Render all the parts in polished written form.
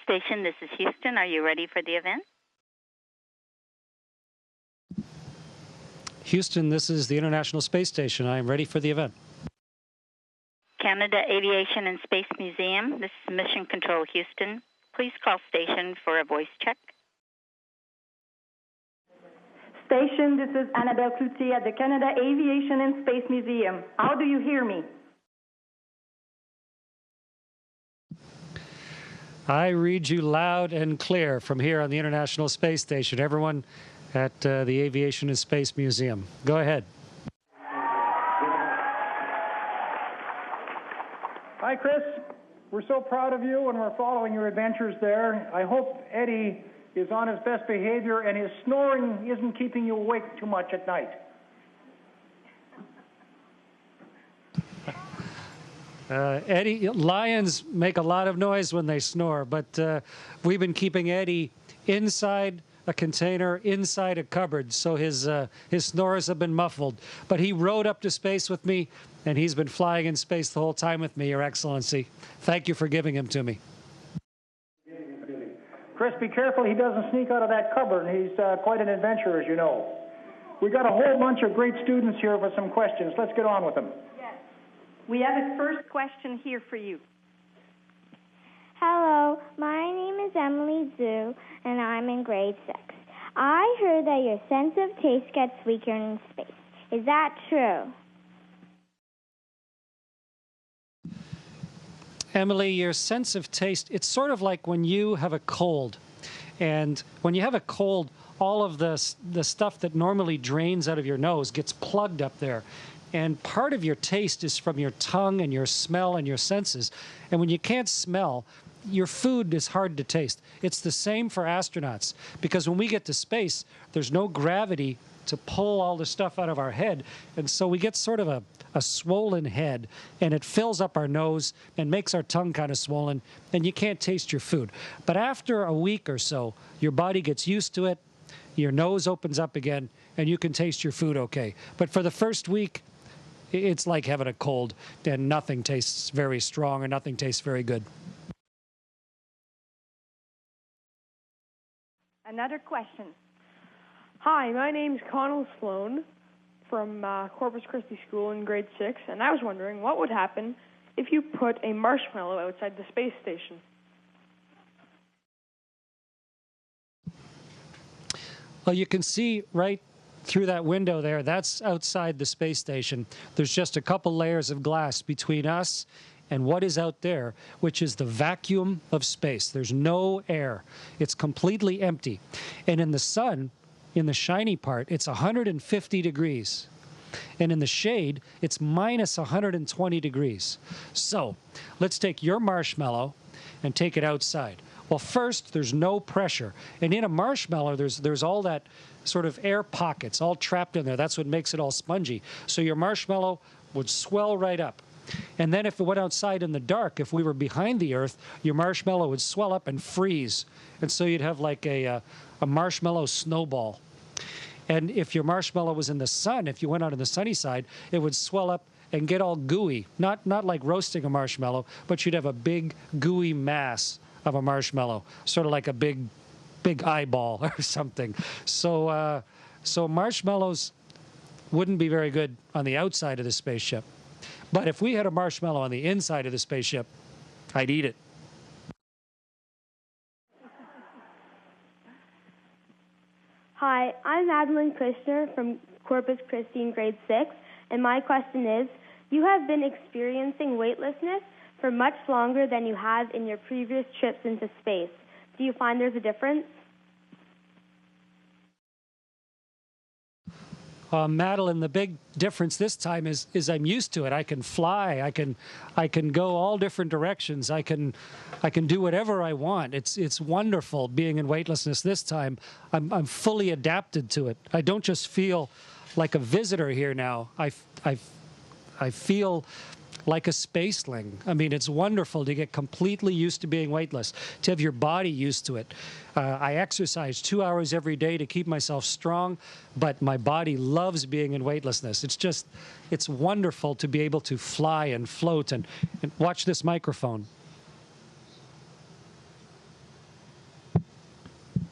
station, this is Houston. Are you ready for the event? Houston, this is the International Space Station. I am ready for the event. Canada Aviation and Space Museum, this is Mission Control Houston. Please call station for a voice check. Station, this is Annabelle Cloutier at the Canada Aviation and Space Museum. How do you hear me? I read you loud and clear from here on the International Space Station. Everyone at the Aviation and Space Museum. Go ahead. Hi, Chris. We're so proud of you, and we're following your adventures there. I hope Eddie is on his best behavior and his snoring isn't keeping you awake too much at night. Eddie, lions make a lot of noise when they snore, but we've been keeping Eddie inside a container, inside a cupboard, so his snores have been muffled. But he rode up to space with me, and he's been flying in space the whole time with me, Your Excellency. Thank you for giving him to me. Chris, be careful he doesn't sneak out of that cupboard. He's quite an adventurer, as you know. We got a whole bunch of great students here for some questions. Let's get on with them. Yes. We have a first question here for you. Hello, my name is Emily Zhu, and I'm in grade 6. I heard that your sense of taste gets weaker in space. Is that true? Emily, your sense of taste, it's sort of like when you have a cold. And when you have a cold, all of the stuff that normally drains out of your nose gets plugged up there. And part of your taste is from your tongue and your smell and your senses. And when you can't smell, your food is hard to taste. It's the same for astronauts, because when we get to space, there's no gravity to pull all the stuff out of our head. And so we get sort of a swollen head, and it fills up our nose and makes our tongue kind of swollen, and you can't taste your food. But after a week or so, your body gets used to it, your nose opens up again, and you can taste your food okay. But for the first week, it's like having a cold, and nothing tastes very strong or nothing tastes very good. Another question. Hi, my name's Connell Sloan from Corpus Christi School in grade 6, and I was wondering what would happen if you put a marshmallow outside the space station. Well, you can see right through that window there, that's outside the space station. There's just a couple layers of glass between us and what is out there, which is the vacuum of space. There's no air. It's completely empty. And in the sun, in the shiny part, it's 150 degrees. And in the shade, it's minus 120 degrees. So let's take your marshmallow and take it outside. Well, first, there's no pressure. And in a marshmallow, there's all that sort of air pockets all trapped in there. That's what makes it all spongy. So your marshmallow would swell right up. And then if it went outside in the dark, if we were behind the Earth, your marshmallow would swell up and freeze. And so you'd have like a marshmallow snowball. And if your marshmallow was in the sun, if you went out on the sunny side, it would swell up and get all gooey. Not like roasting a marshmallow, but you'd have a big gooey mass of a marshmallow, sort of like a big eyeball or something. So marshmallows wouldn't be very good on the outside of the spaceship. But if we had a marshmallow on the inside of the spaceship, I'd eat it. Hi, I'm Madeline Kushner from Corpus Christi in grade 6, and my question is, you have been experiencing weightlessness for much longer than you have in your previous trips into space. Do you find there's a difference? Madeline, the big difference this time is I'm used to it. I can fly. I can go all different directions. I can do whatever I want. It's wonderful being in weightlessness this time. I'm fully adapted to it. I don't just feel like a visitor here now. I feel like a spaceling. I mean, it's wonderful to get completely used to being weightless, to have your body used to it. I exercise 2 hours every day to keep myself strong, but my body loves being in weightlessness. It's wonderful to be able to fly and float and watch this microphone.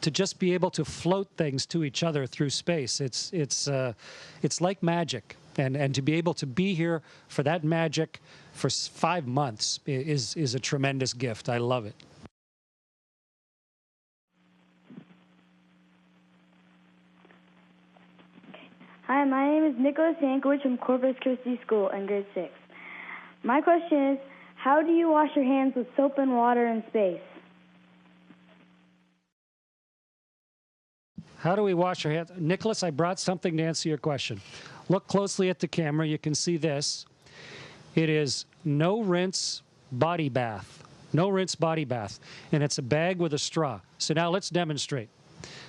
to just be able to float things to each other through space. It's like magic, and to be able to be here for that magic for 5 months is a tremendous gift. I love it. Hi, my name is Nicholas Yankovic from Corpus Christi School in grade 6. My question is, how do you wash your hands with soap and water in space? How do we wash our hands? Nicholas, I brought something to answer your question. Look closely at the camera. You can see this. It is no rinse body bath. No rinse body bath. And it's a bag with a straw. So now let's demonstrate.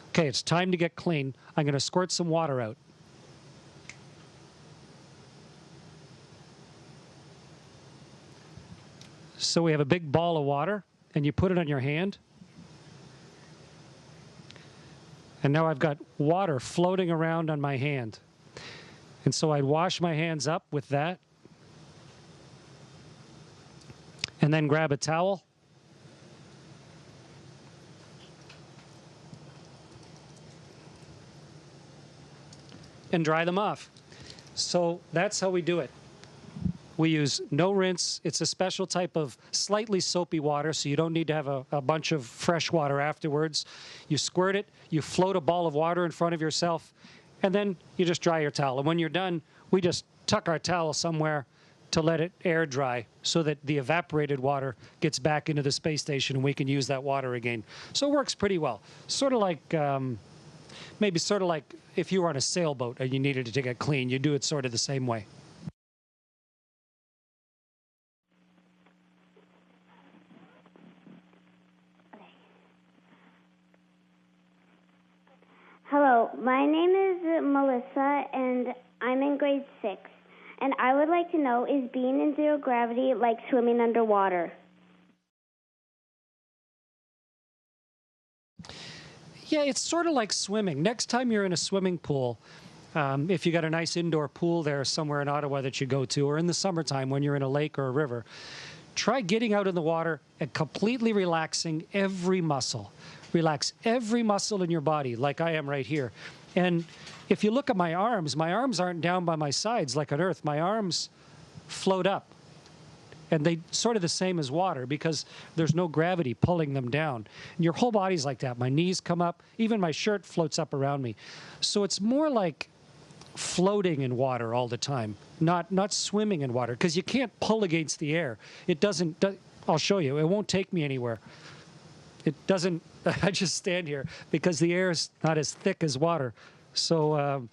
Okay, it's time to get clean. I'm going to squirt some water out. So we have a big ball of water, and you put it on your hand. And now I've got water floating around on my hand. And so I'd wash my hands up with that. And then grab a towel. And dry them off. So that's how we do it. We use no rinse. It's a special type of slightly soapy water, so you don't need to have a bunch of fresh water afterwards. You squirt it, you float a ball of water in front of yourself, and then you just dry your towel. And when you're done, we just tuck our towel somewhere to let it air dry so that the evaporated water gets back into the space station and we can use that water again. So it works pretty well. Sort of like, maybe sort of like if you were on a sailboat and you needed to get clean, you do it sort of the same way. Hello, my name is Melissa, and I'm in grade 6. And I would like to know, is being in zero gravity like swimming underwater? Yeah, it's sort of like swimming. Next time you're in a swimming pool, if you got a nice indoor pool there somewhere in Ottawa that you go to, or in the summertime when you're in a lake or a river, try getting out in the water and completely relaxing every muscle. Relax every muscle in your body, like I am right here. And if you look at my arms aren't down by my sides like on Earth. My arms float up. And they sort of the same as water because there's no gravity pulling them down. And your whole body's like that. My knees come up. Even my shirt floats up around me. So it's more like floating in water all the time, not swimming in water, because you can't pull against the air. It doesn't, I'll show you. It won't take me anywhere. It doesn't, I just stand here because the air is not as thick as water. So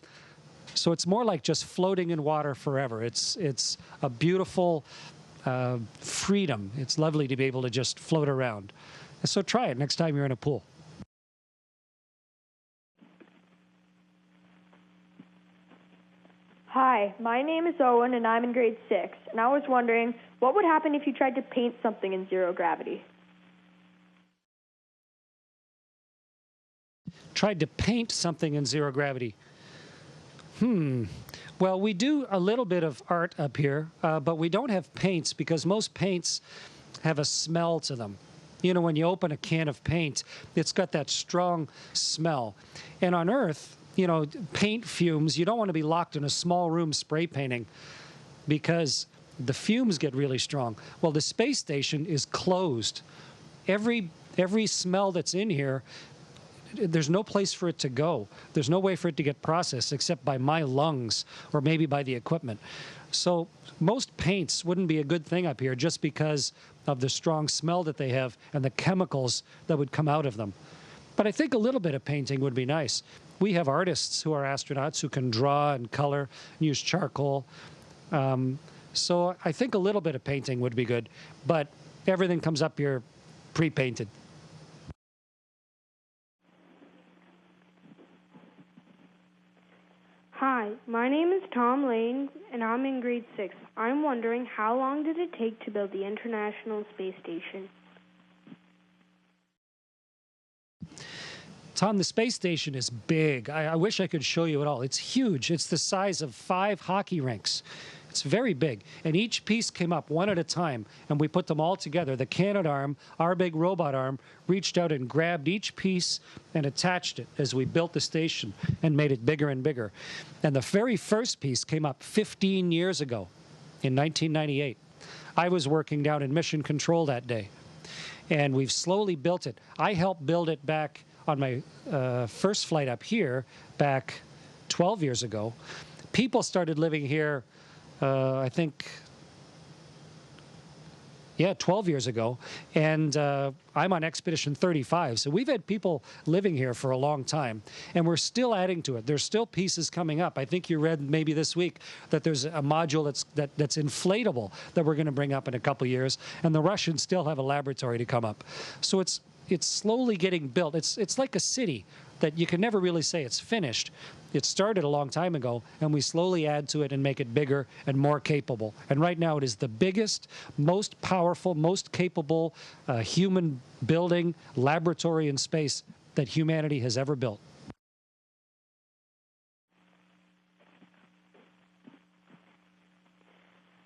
it's more like just floating in water forever. It's a beautiful freedom. It's lovely to be able to just float around. So try it next time you're in a pool. Hi, my name is Owen, and I'm in grade 6. And I was wondering, what would happen if you tried to paint something in zero gravity? Tried to paint something in zero gravity. Well, we do a little bit of art up here, but we don't have paints because most paints have a smell to them. You know, when you open a can of paint, it's got that strong smell. And on Earth, you know, paint fumes, you don't want to be locked in a small room spray painting because the fumes get really strong. Well, the space station is closed. Every smell that's in here, there's no place for it to go. There's no way for it to get processed except by my lungs or maybe by the equipment. So most paints wouldn't be a good thing up here just because of the strong smell that they have and the chemicals that would come out of them. But I think a little bit of painting would be nice. We have artists who are astronauts who can draw and color and use charcoal. So I think a little bit of painting would be good, but everything comes up here pre-painted. Hi, my name is Tom Lane, and I'm in grade 6. I'm wondering, how long did it take to build the International Space Station? Tom, the space station is big. I wish I could show you it all. It's huge. It's the size of 5 hockey rinks. It's very big. And each piece came up one at a time, and we put them all together. The Canadarm, our big robot arm, reached out and grabbed each piece and attached it as we built the station and made it bigger and bigger. And the very first piece came up 15 years ago in 1998. I was working down in Mission Control that day, and we've slowly built it. I helped build it back on my first flight up here back 12 years ago. People started living here, I think, 12 years ago, and I'm on Expedition 35, so we've had people living here for a long time, and we're still adding to it. There's still pieces coming up. I think you read maybe this week that there's a module that's inflatable that we're going to bring up in a couple years, and the Russians still have a laboratory to come up. So it's slowly getting built. It's like a city that you can never really say it's finished. It started a long time ago, and we slowly add to it and make it bigger and more capable. And right now it is the biggest, most powerful, most capable human building laboratory in space that humanity has ever built.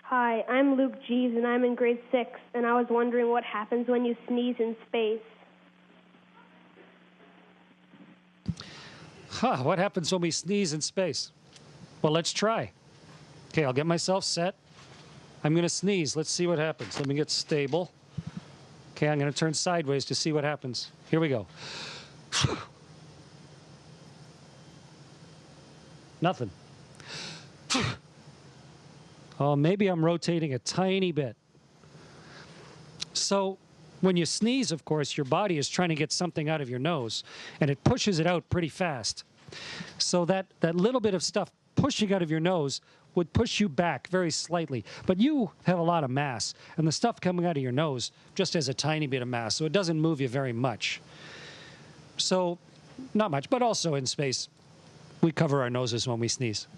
Hi, I'm Luke Jeeves, and I'm in grade 6, and I was wondering what happens when you sneeze in space. What happens when we sneeze in space? Well, let's try. Okay, I'll get myself set. I'm going to sneeze. Let's see what happens. Let me get stable. Okay, I'm going to turn sideways to see what happens. Here we go. Nothing. Oh, maybe I'm rotating a tiny bit. So when you sneeze, of course, your body is trying to get something out of your nose, and it pushes it out pretty fast. So that little bit of stuff pushing out of your nose would push you back very slightly. But you have a lot of mass, and the stuff coming out of your nose just has a tiny bit of mass, so it doesn't move you very much. So not much, but also in space, we cover our noses when we sneeze.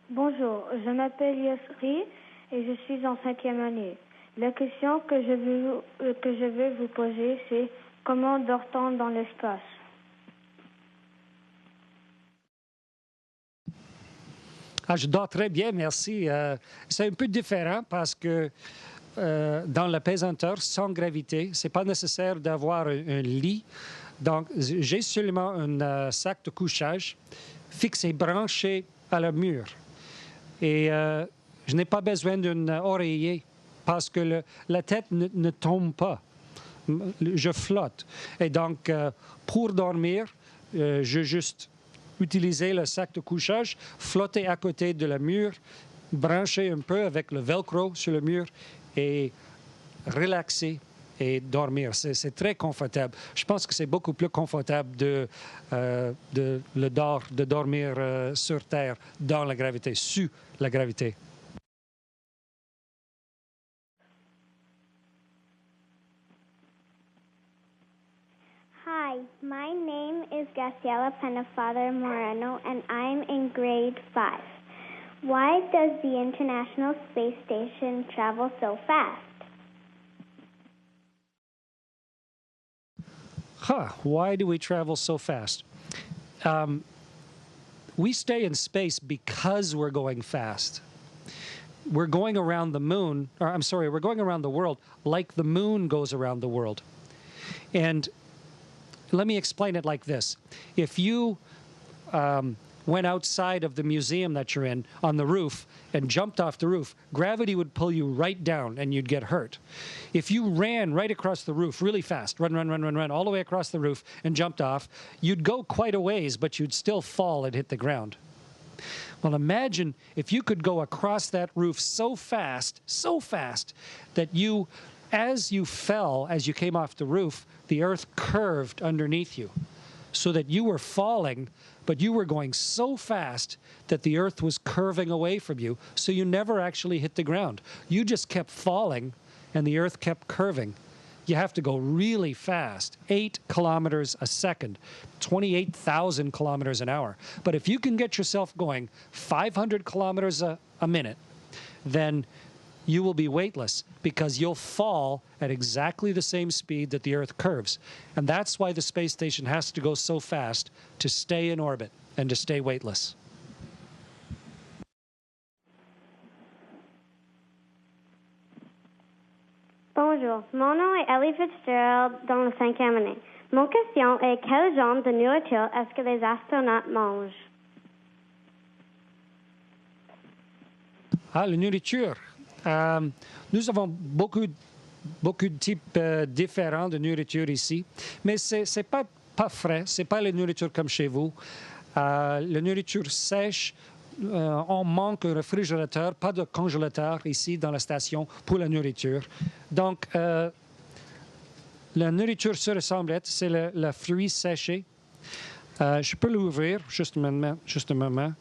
Bonjour, je m'appelle Yosri et je suis en 5e année. La question que je veux vous poser, c'est comment dort-on dans l'espace? Je dors très bien, merci. C'est un peu différent parce que dans la pesanteur, sans gravité, c'est pas nécessaire d'avoir un lit. Donc, j'ai seulement un sac de couchage fixé, branché à la mur. Et je n'ai pas besoin d'un oreiller parce que la tête ne tombe pas. Je flotte. Et donc, pour dormir, je juste utiliser le sac de couchage, flotter à côté de la mur, brancher un peu avec le velcro sur le mur et relaxer et dormir. C'est très confortable. Je pense que c'est beaucoup plus confortable de dormir sur Terre, dans la gravité, sous la gravité. Hi, my name is Graciela Pennefather Moreno, and I'm in grade 5. Why does the International Space Station travel so fast? Why do we travel so fast? We stay in space because we're going fast. We're going around the moon, or I'm sorry, we're going around the world like the moon goes around the world. And let me explain it like this. If you went outside of the museum that you're in on the roof and jumped off the roof, gravity would pull you right down and you'd get hurt. If you ran right across the roof really fast, run, all the way across the roof and jumped off, you'd go quite a ways, but you'd still fall and hit the ground. Well, imagine if you could go across that roof so fast, that you, as you fell, as you came off the roof, the earth curved underneath you so that you were falling, but you were going so fast that the earth was curving away from you, so you never actually hit the ground. You just kept falling, and the earth kept curving. You have to go really fast, 8 kilometers a second, 28,000 kilometers an hour. But if you can get yourself going 500 kilometers a minute, then you will be weightless because you'll fall at exactly the same speed that the Earth curves. And that's why the space station has to go so fast to stay in orbit and to stay weightless. Bonjour, mon nom est Ellie Fitzgerald dans la 5e année. Mon question est quel genre de nourriture est-ce que les astronautes mangent? Ah, la nourriture. Nous avons beaucoup de types différents de nourriture ici, mais c'est pas frais, c'est pas la nourriture comme chez vous. La nourriture sèche, on manque un réfrigérateur, pas de congélateur ici dans la station pour la nourriture. Donc, la nourriture sur la semblette, c'est le fruit séché. Je peux l'ouvrir, juste un moment.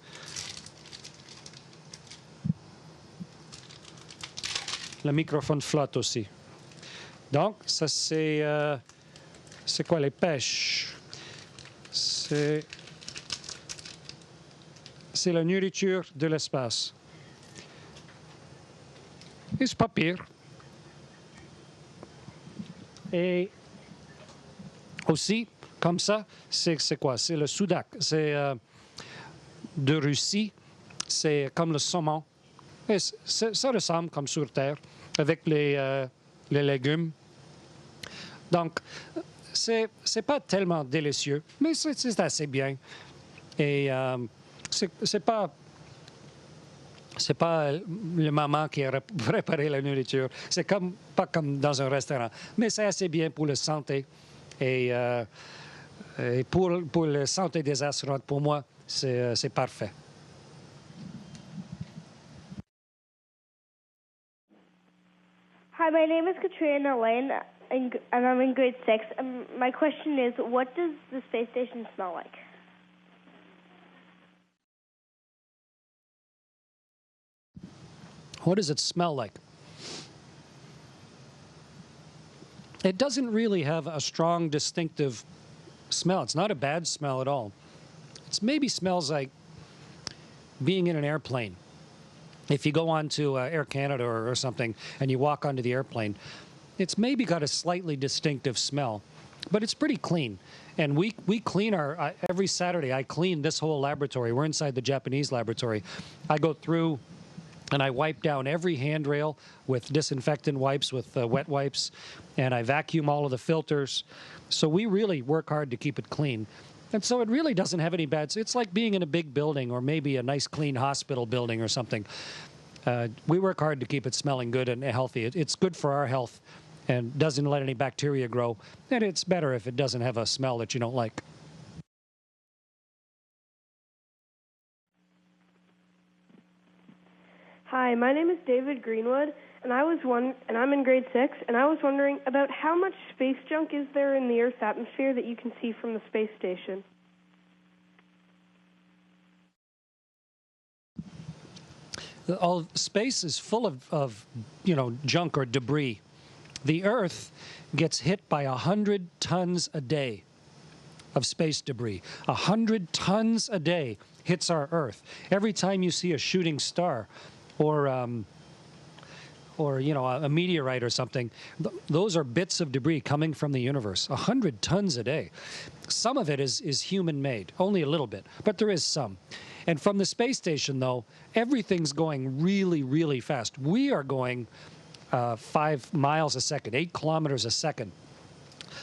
Le microphone flotte aussi. Donc, ça c'est quoi les pêches? C'est la nourriture de l'espace. Et c'est pas pire. Et aussi, comme ça, c'est quoi? C'est le sudak. C'est de Russie. C'est comme le saumon. Et ça ressemble comme sur Terre, avec les légumes. Donc, c'est pas tellement délicieux, mais c'est assez bien. Et c'est pas le maman qui a préparé la nourriture. C'est pas comme dans un restaurant, mais c'est assez bien pour la santé. Et pour la santé des astronautes, pour moi, c'est parfait. Hi, my name is Katrina Lane, and I'm in grade 6. My question is, what does the space station smell like? What does it smell like? It doesn't really have a strong, distinctive smell. It's not a bad smell at all. It maybe smells like being in an airplane. If you go on to Air Canada or something and you walk onto the airplane, it's maybe got a slightly distinctive smell, but it's pretty clean. And we clean every Saturday, I clean this whole laboratory. We're inside the Japanese laboratory. I go through and I wipe down every handrail with disinfectant wipes, with wet wipes, and I vacuum all of the filters. So we really work hard to keep it clean. And so it really doesn't have any bad. It's like being in a big building or maybe a nice, clean hospital building or something. We work hard to keep it smelling good and healthy. It's good for our health and doesn't let any bacteria grow. And it's better if it doesn't have a smell that you don't like. Hi, my name is David Greenwood, and I'm in grade 6, and I was wondering about how much space junk is there in the Earth's atmosphere that you can see from the space station? All space is full of junk or debris. The Earth gets hit by 100 tons a day of space debris. 100 tons a day hits our Earth. Every time you see a shooting star, or a meteorite or something, those are bits of debris coming from the universe. 100 tons a day. Some of it is human-made, only a little bit, but there is some. And from the space station, though, everything's going really, really fast. We are going 5 miles a second, 8 kilometers a second.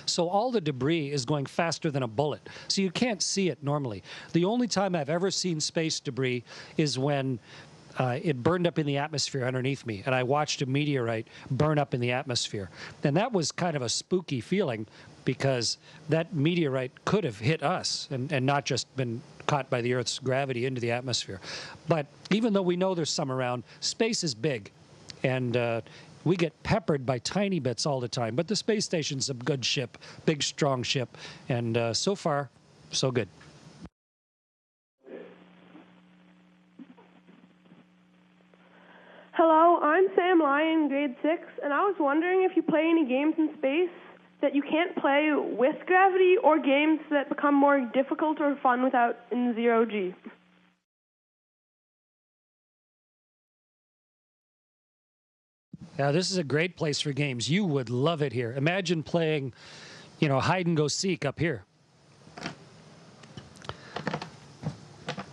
So all the debris is going faster than a bullet. So you can't see it normally. The only time I've ever seen space debris is when it burned up in the atmosphere underneath me, and I watched a meteorite burn up in the atmosphere. And that was kind of a spooky feeling because that meteorite could have hit us and not just been caught by the Earth's gravity into the atmosphere. But even though we know there's some around, space is big, and we get peppered by tiny bits all the time. But the space station's a good ship, big, strong ship, and so far, so good. Hello, I'm Sam Lyon, grade 6, and I was wondering if you play any games in space that you can't play with gravity or games that become more difficult or fun without in zero-G. Yeah, this is a great place for games. You would love it here. Imagine playing, hide and go seek up here,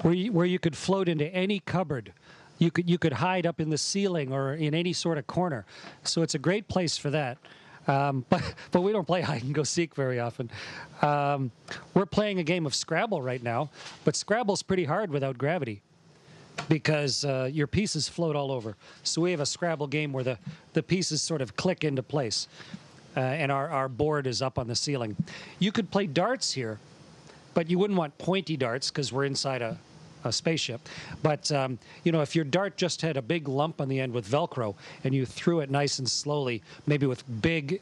where you could float into any cupboard. You could hide up in the ceiling or in any sort of corner. So it's a great place for that. But we don't play hide and go seek very often. We're playing a game of Scrabble right now, but Scrabble's pretty hard without gravity, because your pieces float all over. So we have a Scrabble game where the pieces sort of click into place, and our board is up on the ceiling. You could play darts here, but you wouldn't want pointy darts because we're inside a spaceship. But, if your dart just had a big lump on the end with Velcro and you threw it nice and slowly, maybe with big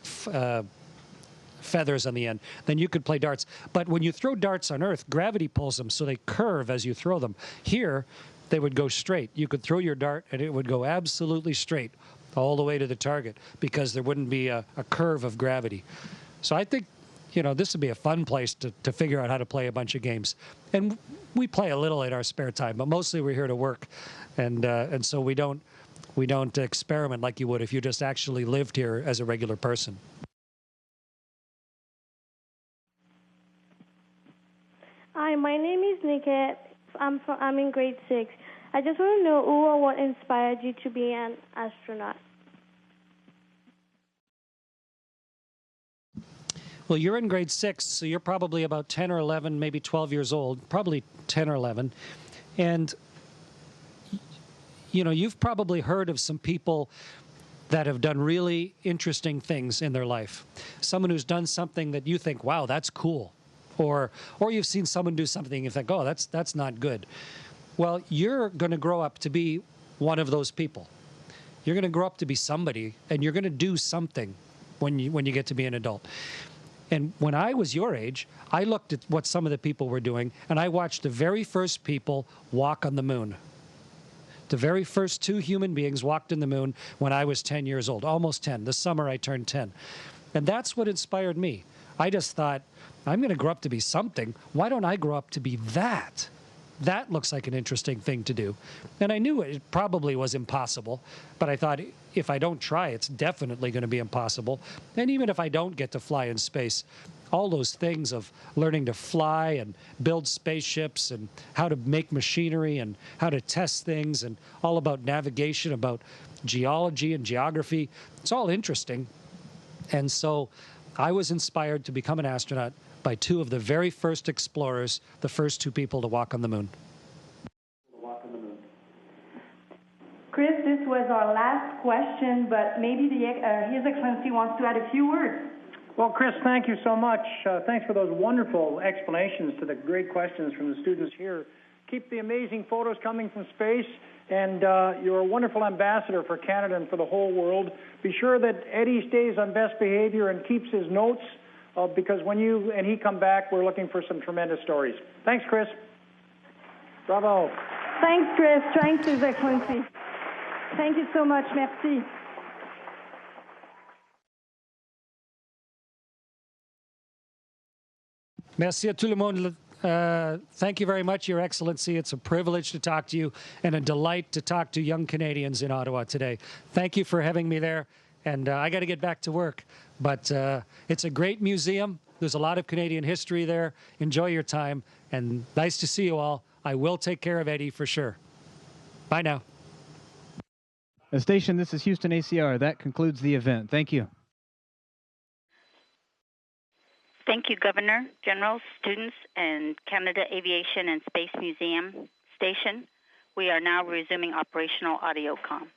feathers on the end, then you could play darts. But when you throw darts on Earth, gravity pulls them, so they curve as you throw them. Here, they would go straight. You could throw your dart and it would go absolutely straight all the way to the target because there wouldn't be a curve of gravity. So I think, this would be a fun place to figure out how to play a bunch of games. And we play a little in our spare time, but mostly we're here to work. And so we don't experiment like you would if you just actually lived here as a regular person. Hi, my name is Niket. I'm in grade 6. I just want to know who or what inspired you to be an astronaut. Well, you're in grade 6, so you're probably about 10 or 11, maybe 12 years old, probably 10 or 11. And, you've probably heard of some people that have done really interesting things in their life. Someone who's done something that you think, wow, that's cool. Or you've seen someone do something and you think, oh, that's not good. Well, you're going to grow up to be one of those people. You're going to grow up to be somebody, and you're going to do something when you get to be an adult. And when I was your age, I looked at what some of the people were doing, and I watched the very first people walk on the moon. The very first 2 human beings walked on the moon when I was 10 years old, almost 10. This summer I turned 10. And that's what inspired me. I just thought, I'm going to grow up to be something. Why don't I grow up to be that? That looks like an interesting thing to do. And I knew it probably was impossible, but I thought if I don't try, it's definitely going to be impossible. And even if I don't get to fly in space, all those things of learning to fly and build spaceships and how to make machinery and how to test things and all about navigation, about geology and geography, it's all interesting. And so I was inspired to become an astronaut by 2 of the very first explorers, the first 2 people to walk on the moon. Chris, this was our last question, but maybe His Excellency wants to add a few words. Well, Chris, thank you so much. Thanks for those wonderful explanations to the great questions from the students here. Keep the amazing photos coming from space, and you're a wonderful ambassador for Canada and for the whole world. Be sure that Eddie stays on best behavior and keeps his notes, because when you and he come back, we're looking for some tremendous stories. Thanks, Chris. Bravo. Thanks, Chris. Thanks, His Excellency. Thank you so much. Merci. Merci à tout le monde. Thank you very much, Your Excellency. It's a privilege to talk to you and a delight to talk to young Canadians in Ottawa today. Thank you for having me there. And I got to get back to work. But it's a great museum. There's a lot of Canadian history there. Enjoy your time. And nice to see you all. I will take care of Eddie for sure. Bye now. Station, this is Houston ACR. That concludes the event. Thank you. Thank you, Governor, General, students, and Canada Aviation and Space Museum Station. We are now resuming operational audio comm.